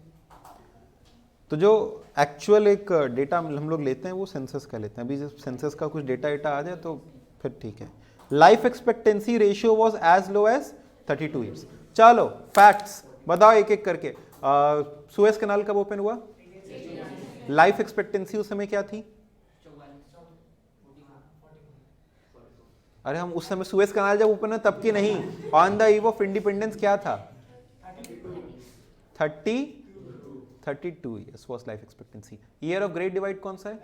तो जो एक्चुअल एक डेटा हम लोग लेते हैं वो सेंसस का लेते हैं। अभी जब सेंसस का कुछ डेटा आ जाए तो फिर ठीक है। Life expectancy ratio was as low as 32 years. चलो फैक्ट्स बताओ एक एक करके। सुएज कैनाल कब ओपन हुआ? लाइफ एक्सपेक्टेंसी उस समय क्या थी? अरे हम उस समय सुएज कैनाल जब ओपन है तब की नहीं, on the eve of independence क्या था? 32 years was life expectancy. Year of great divide कौन सा है?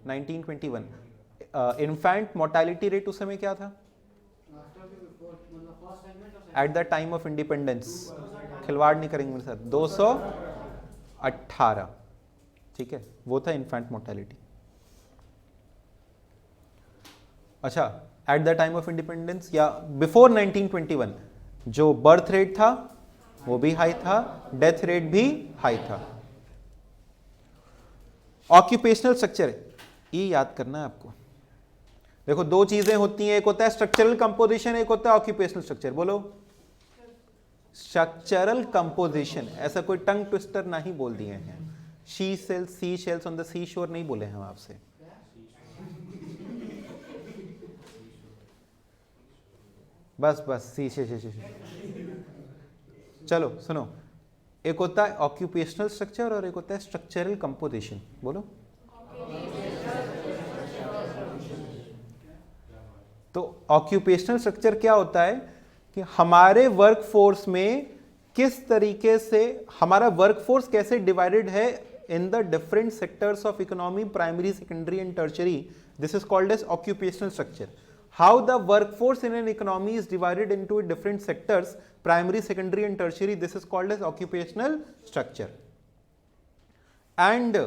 1921। इन्फेंट मोर्टेलिटी रेट उस समय क्या था? Eight the time of independence, खिलवाड़ नहीं करेंगे मेरे साथ, 218, ठीक है, वो था इन्फेंट मोर्टेलिटी। अच्छा, eight the time of independence या बिफोर 1921 जो बर्थ रेट था वो भी हाई था, डेथ रेट भी हाई था। ऑक्यूपेशनल स्ट्रक्चर, ये याद करना है आपको। देखो दो चीजें होती हैं, एक होता है स्ट्रक्चरल कंपोजिशन, एक होता है ऑक्यूपेशनल स्ट्रक्चर। बोलो स्ट्रक्चरल कंपोजिशन, ऐसा कोई टंग ट्विस्टर नहीं बोल दिए हैं। She sells, sea shells on the sea shore नहीं बोले हम आपसे। बस बस सी शी। चलो सुनो, एक होता है ऑक्यूपेशनल स्ट्रक्चर और एक होता है स्ट्रक्चरल कंपोजिशन। बोलो। तो ऑक्यूपेशनल स्ट्रक्चर क्या होता है कि हमारे वर्कफोर्स में किस तरीके से हमारा वर्कफोर्स कैसे डिवाइडेड है in the different sectors of economy, primary, secondary and tertiary. This is called as occupational structure. How the workforce in an economy is divided into different sectors, primary, secondary and tertiary, this is called as occupational structure. And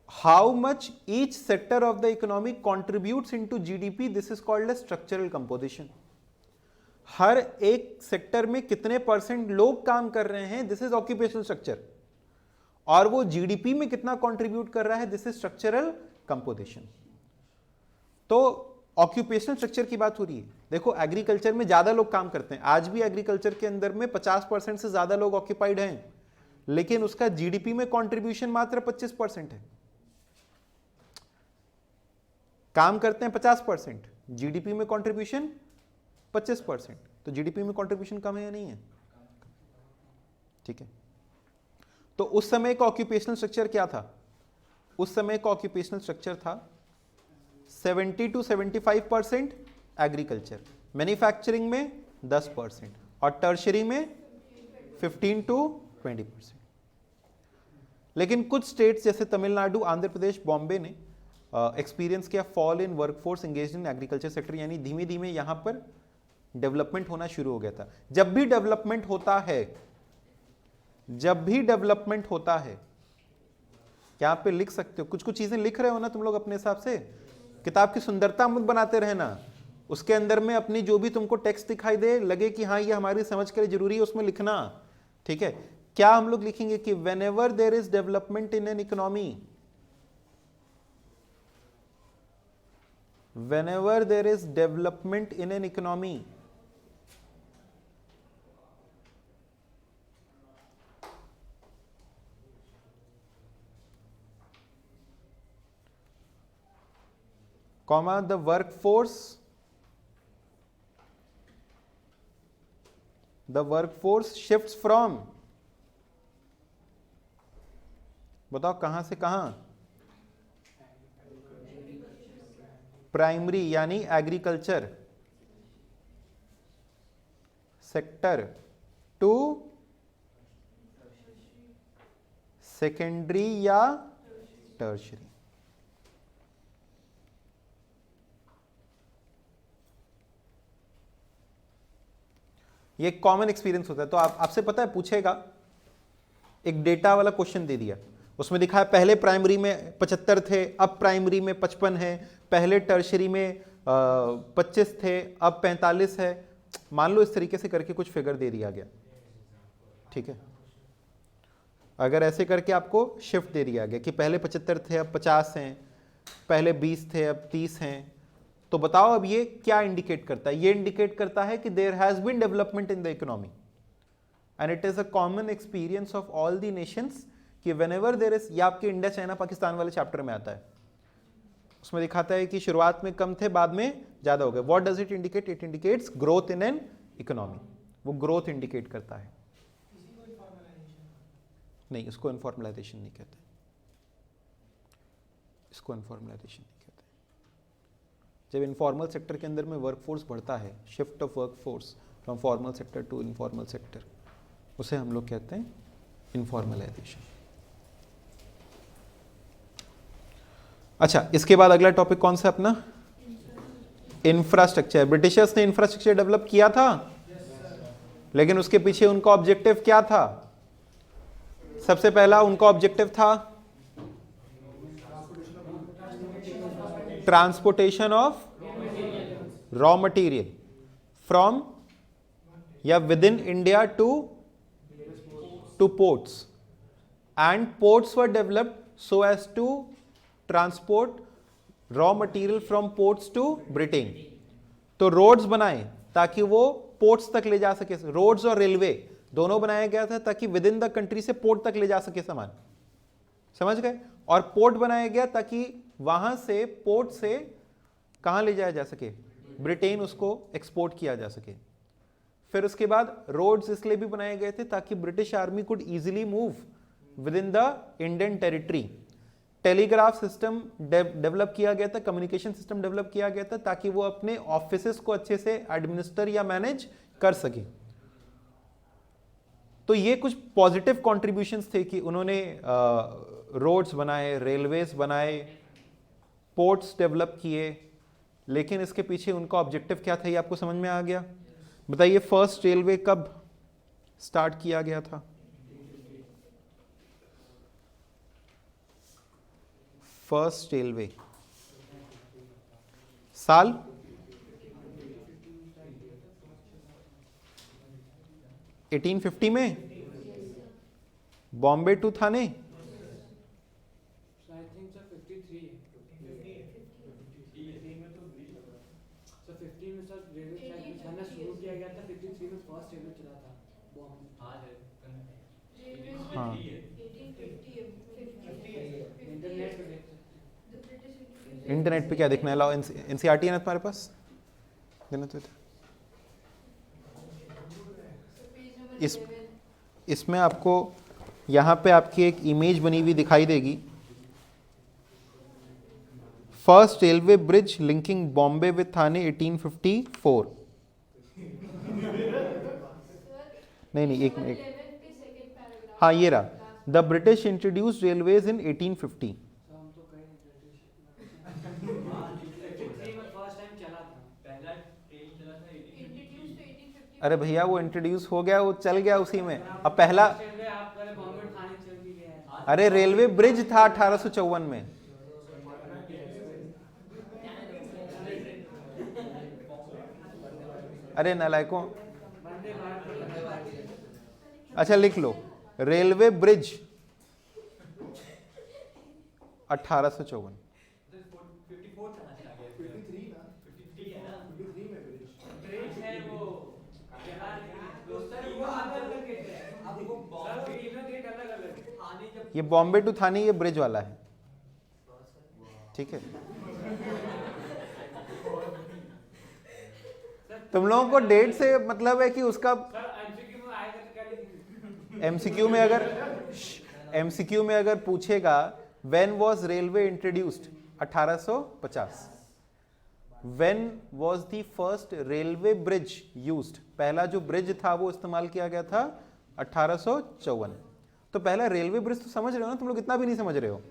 how much each sector of the economy contributes into GDP, this is called as structural composition. हर एक sector में कितने percent लोग काम कर रहे हैं, this is occupational structure. और वो जीडीपी में कितना कंट्रीब्यूट कर रहा है, दिस इज स्ट्रक्चरल कंपोजिशन। तो ऑक्यूपेशनल स्ट्रक्चर की बात हो रही है। देखो एग्रीकल्चर में ज्यादा लोग काम करते हैं, आज भी एग्रीकल्चर के अंदर में 50% से ज्यादा लोग ऑक्यूपाइड हैं, लेकिन उसका जीडीपी में कंट्रीब्यूशन मात्र 25% है। काम करते हैं 50%, जीडीपी में कंट्रीब्यूशन 25%, तो जीडीपी में कंट्रीब्यूशन कम है या नहीं है? ठीक है। तो उस समय का ऑक्यूपेशनल स्ट्रक्चर क्या था? उस समय का ऑक्यूपेशनल स्ट्रक्चर था 70 to 75% एग्रीकल्चर, मैन्युफैक्चरिंग में 10% और टर्शरी में 15 to 20%। लेकिन कुछ स्टेट्स जैसे तमिलनाडु, आंध्र प्रदेश, बॉम्बे ने एक्सपीरियंस किया fall in workforce engaged in agriculture sector, यानी धीमे धीमे यहां पर डेवलपमेंट होना शुरू हो गया था। जब भी डेवलपमेंट होता है, जब भी डेवलपमेंट होता है, क्या आप पे लिख सकते हो? कुछ कुछ चीजें लिख रहे हो ना तुम लोग अपने हिसाब से, किताब की सुंदरता मत बनाते रहना, उसके अंदर में अपनी जो भी तुमको टेक्स्ट दिखाई दे, लगे कि हाँ ये हमारी समझ के लिए जरूरी है, उसमें लिखना, ठीक है? क्या हम लोग लिखेंगे कि whenever there is development in an economy, whenever there is development in an economy, comma the workforce shifts from, बताओ कहां से कहां? प्राइमरी यानी एग्रीकल्चर सेक्टर टू सेकेंडरी या टर्शरी। ये कॉमन एक्सपीरियंस होता है। तो आपसे पता है पूछेगा, एक डेटा वाला क्वेश्चन दे दिया, उसमें दिखा है पहले प्राइमरी में 75 थे, अब प्राइमरी में 55 है, पहले टर्शरी में 25 थे, अब 45 है। मान लो इस तरीके से करके कुछ फिगर दे दिया गया, ठीक है? अगर ऐसे करके आपको शिफ्ट दे दिया गया कि पहले 75 थे अब 50 हैं, पहले 20 थे अब 30 हैं, तो बताओ अब ये क्या इंडिकेट करता है? ये इंडिकेट करता है कि there has been development in the economy and it is a common experience of all the nations कि व्हेनेवर देयर इज, ये आपके इंडिया चाइना पाकिस्तान वाले चैप्टर में आता है, उसमें दिखाता है कि शुरुआत में कम थे, बाद में ज्यादा हो गए। What does it indicate? It indicates growth in an economy, वो ग्रोथ इंडिकेट करता है। नहीं, इसको इनफॉर्मलाइजेशन नहीं कहते, इसको इनफॉर्मलाइजेशन नहीं कहते। जब इनफॉर्मल सेक्टर के अंदर में वर्कफोर्स बढ़ता है, shift of workforce from formal sector to informal sector, उसे हम लोग कहते हैं इनफॉर्मलाइजेशन। अच्छा, इसके बाद अगला टॉपिक कौन सा अपना? इंफ्रास्ट्रक्चर। ब्रिटिशर्स ने इंफ्रास्ट्रक्चर डेवलप किया था, लेकिन उसके पीछे उनका ऑब्जेक्टिव क्या था? सबसे पहला उनका ऑब्जेक्टिव था transportation of raw material from या within India to ports, and ports were developed so as to transport raw material from ports to Britain। तो रोड्स बनाए ताकि वो पोर्ट्स तक ले जा सके, रोड्स और रेलवे दोनों बनाया गया था ताकि विद इन द कंट्री से पोर्ट तक ले जा सके सामान, समझ गए? और पोर्ट बनाया गया ताकि वहां से, पोर्ट से कहां ले जाया जा सके? ब्रिटेन उसको एक्सपोर्ट किया जा सके। फिर उसके बाद रोड्स इसलिए भी बनाए गए थे ताकि British army could easily move with in the Indian territory. Telegraph system develop किया गया था, कम्युनिकेशन सिस्टम डेवलप किया गया था ताकि वो अपने ऑफिसेस को अच्छे से एडमिनिस्टर या मैनेज कर सके। तो ये कुछ पॉजिटिव कॉन्ट्रीब्यूशंस थे कि उन्होंने रोड्स बनाए, रेलवेज बनाए, पोर्ट्स डेवलप किए, लेकिन इसके पीछे उनका ऑब्जेक्टिव क्या था ये आपको समझ में आ गया? बताइए, फर्स्ट रेलवे कब स्टार्ट किया गया था? फर्स्ट रेलवे साल? – 1850 में Bombay to Thane. I think sir 53 है। सर 15 में सर रेलवे ट्रैक बिछाना शुरू किया गया था, 53 में फर्स्ट रेलवे चला था बॉम्बे। हाँ सर, हाँ। 1850 इंटरनेट पे देख सकते हैं। इंटरनेट पे क्या देखना है? लाओ, एनसीईआरटी है ना तुम्हारे पास, देना तो इसमें आपको यहाँ पे आपकी एक इमेज बनी हुई दिखाई देगी। First railway bridge linking Bombay with Thane 1854। नहीं एक मिनट, 11 के सेकंड पैराग्राफ। हाँ ये रहा। The British introduced railways in 1850। हम तो कहीं ब्रिटिश में फर्स्ट टाइम चला था। पहला ट्रेन चला था 1850 इंट्रोड्यूस टू 1850। अरे भैया वो इंट्रोड्यूस हो गया, वो चल गया उसी में। अब पहला, रेलवे आप पहले बॉम्बे थाने चल भी गया है। अरे रेलवे ब्रिज था 1854 में। अरे नालायकों, वंदे भारत। अच्छा लिख लो, रेलवे ब्रिज 1854। 54 कहाँ से आ गया? 53 है ना? ब्रिज है वो चला नहीं। सर वो अलग-अलग है। अब वो सर तीनों गेट अलग-अलग है। थाने जब ये बॉम्बे टू थाने ये ब्रिज वाला है, ठीक है। तुम लोगों को डेट से मतलब है कि उसका सर एमसीक्यू में आएगा तो क्या लिखेंगे? एमसीक्यू में अगर पूछेगा when was railway introduced 1850। When was the first railway bridge used, पहला जो ब्रिज था वो इस्तेमाल किया गया था 1854। तो पहला रेलवे ब्रिज तो समझ रहे हो ना तुम लोग, इतना भी नहीं समझ रहे हो।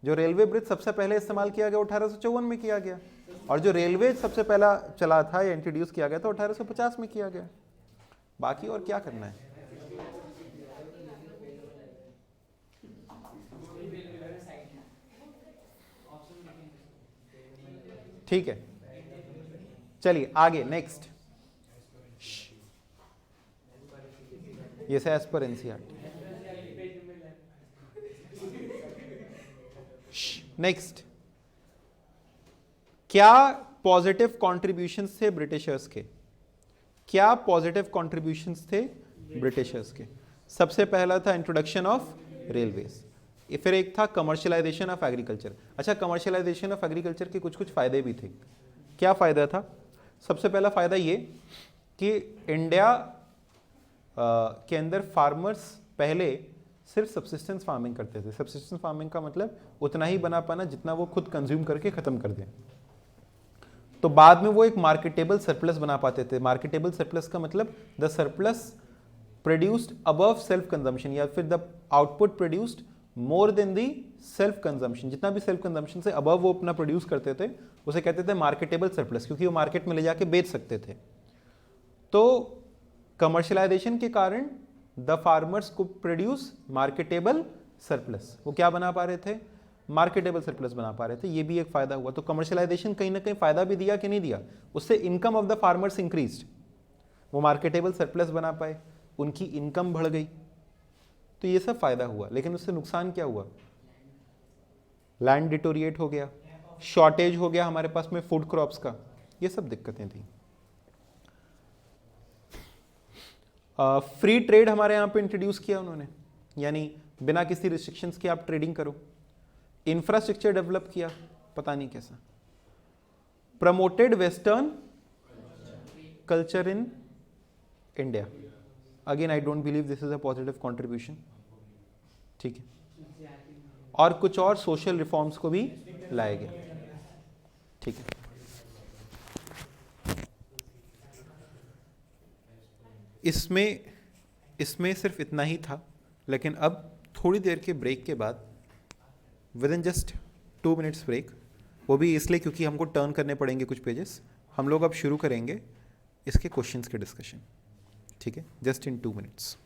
जो रेलवे ब्रिज सबसे पहले इस्तेमाल किया गया 1854 में किया गया, और जो रेलवे सबसे पहला चला था या इंट्रोड्यूस किया गया था 1850 में किया गया। बाकी और क्या करना है। ठीक है, चलिए आगे नेक्स्ट। ये से एज पर एनसीईआरटी। नेक्स्ट, क्या पॉजिटिव कॉन्ट्रीब्यूशंस थे ब्रिटिशर्स के? क्या पॉजिटिव कॉन्ट्रीब्यूशंस थे ब्रिटिशर्स के? सबसे पहला था इंट्रोडक्शन ऑफ रेलवेज, फिर एक था कमर्शियलाइजेशन ऑफ एग्रीकल्चर। अच्छा, कमर्शियलाइजेशन ऑफ एग्रीकल्चर के कुछ कुछ फायदे भी थे। क्या फायदा था? सबसे पहला फायदा ये कि इंडिया के अंदर फार्मर्स पहले सिर्फ सब्सिस्टेंस फार्मिंग करते थे। सब्सिस्टेंस फार्मिंग का मतलब उतना ही बना पाना जितना वो खुद कंज्यूम करके खत्म कर दें। तो बाद में वो एक मार्केटेबल सरप्लस बना पाते थे। मार्केटेबल सरप्लस का मतलब the surplus produced above self consumption, या फिर the output produced more than the self consumption. जितना भी सेल्फ कंजम्पशन से अबव वो अपना प्रोड्यूस करते थे उसे कहते थे मार्केटेबल सरप्लस, क्योंकि वो मार्केट में ले जाके बेच सकते थे। तो कमर्शियलाइजेशन के कारण द फार्मर्स को प्रोड्यूस मार्केटेबल सरप्लस। वो क्या बना पा रहे थे? मार्केटेबल सरप्लस बना पा रहे थे। ये भी एक फायदा हुआ। तो कमर्शियलाइजेशन कहीं ना कहीं फायदा भी दिया कि नहीं दिया? उससे income of the farmers increased. वो मार्केटेबल सरप्लस बना पाए, उनकी इनकम बढ़ गई। तो ये सब फायदा हुआ। लेकिन उससे नुकसान क्या हुआ? लैंड डिटोरिएट हो गया, शॉर्टेज हो गया हमारे पास में फूड क्रॉप्स का, ये सब दिक्कतें थी। फ्री ट्रेड हमारे यहाँ पे इंट्रोड्यूस किया उन्होंने, यानी बिना किसी रिस्ट्रिक्शंस के आप ट्रेडिंग करो। इंफ्रास्ट्रक्चर डेवलप किया, पता नहीं कैसा। Promoted western culture in India. Again I don't believe this is a positive contribution. ठीक है, और कुछ और सोशल रिफॉर्म्स को भी लाया गया। ठीक है, इसमें सिर्फ इतना ही था। लेकिन अब थोड़ी देर के ब्रेक के बाद, within just 2 minutes break, वो भी इसलिए क्योंकि हमको टर्न करने पड़ेंगे कुछ पेजेस, हम लोग अब शुरू करेंगे इसके क्वेश्चंस के डिस्कशन। ठीक है, जस्ट इन 2 मिनट्स।